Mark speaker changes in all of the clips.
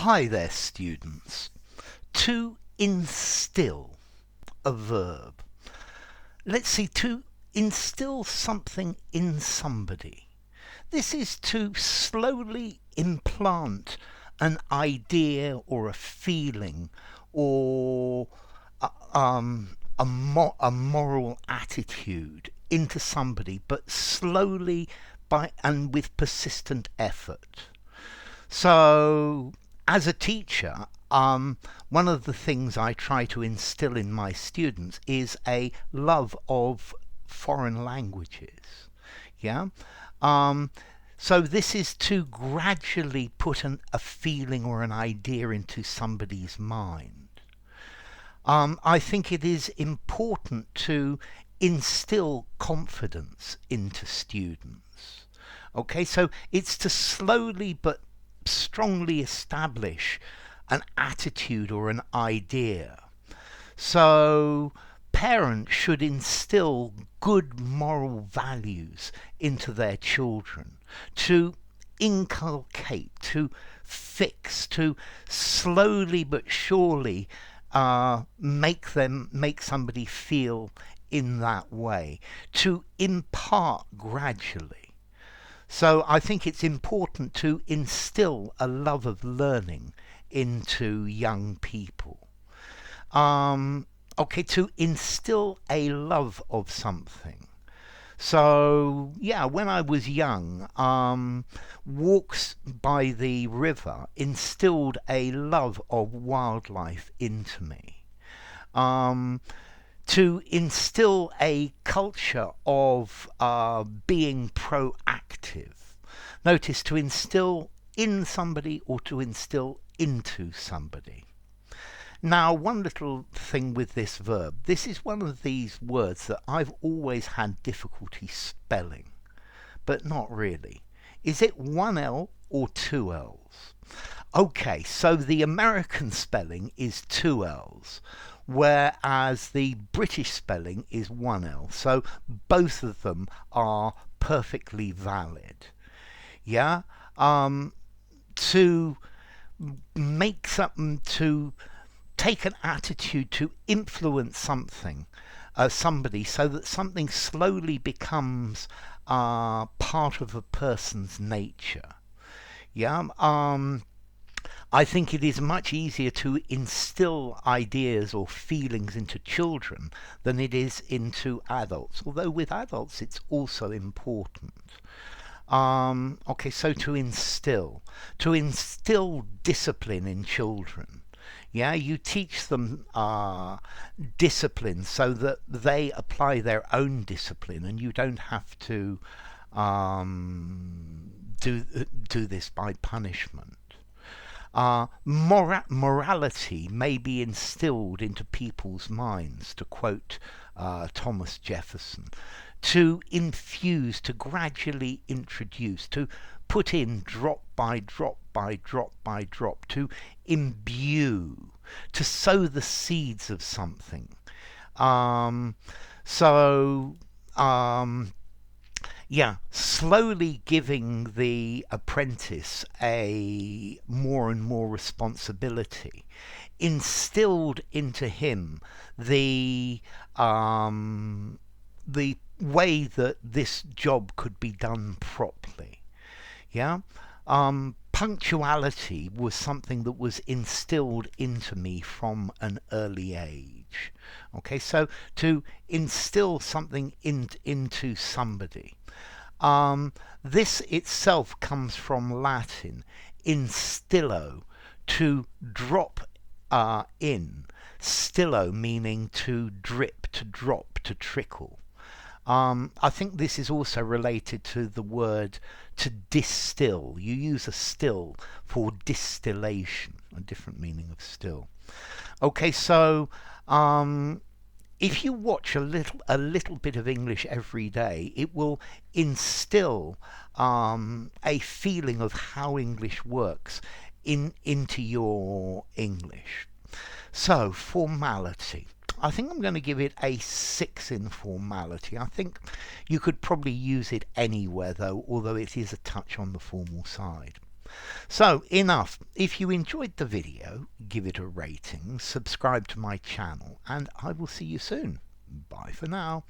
Speaker 1: Hi there, students. To instill, a verb. Let's see, to instill something in somebody. This is to slowly implant an idea or a feeling or a moral attitude into somebody, but slowly and with persistent effort. So, as a teacher, one of the things I try to instill in my students is a love of foreign languages. Yeah. So this is to gradually put a feeling or an idea into somebody's mind. I think it is important to instill confidence into students. Okay, so it's to slowly but strongly establish an attitude or an idea. So parents should instill good moral values into their children, to inculcate, to fix, to slowly but surely make somebody feel in that way, to impart gradually. So I think it's important to instill a love of learning into young people. Okay, to instill a love of something. So, yeah, when I was young, walks by the river instilled a love of wildlife into me. To instill a culture of being proactive. Notice, to instill in somebody or to instill into somebody. Now, one little thing with this verb. This is one of these words that I've always had difficulty spelling, but not really. Is it one L or two L's? Okay, so the American spelling is two L's, whereas the British spelling is one L. So both of them are perfectly valid. Yeah? To make something, to take an attitude, to influence somebody, so that something slowly becomes part of a person's nature. Yeah. I think it is much easier to instill ideas or feelings into children than it is into adults, although with adults it's also important. Okay, so to instill discipline in children. Yeah, you teach them discipline so that they apply their own discipline, and you don't have to do this by punishment. Morality may be instilled into people's minds, to quote Thomas Jefferson, to infuse, to gradually introduce, to put in drop by drop by drop by drop, to imbue, to sow the seeds of something. Yeah, slowly giving the apprentice a more and more responsibility, instilled into him the way that this job could be done properly. Yeah. Punctuality was something that was instilled into me from an early age. Okay, so to instill something into somebody. This itself comes from Latin, instillo, to drop in. Stillo meaning to drip, to drop, to trickle. I think this is also related to the word to distill. You use a still for distillation, a different meaning of still. Okay, so if you watch a little bit of English every day, it will instill a feeling of how English works into your English. So, formality. I think I'm going to give it a 6 in formality. I think you could probably use it anywhere, though, although it is a touch on the formal side. So enough. If you enjoyed the video, give it a rating, subscribe to my channel, and I will see you soon. Bye for now.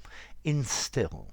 Speaker 1: Instill.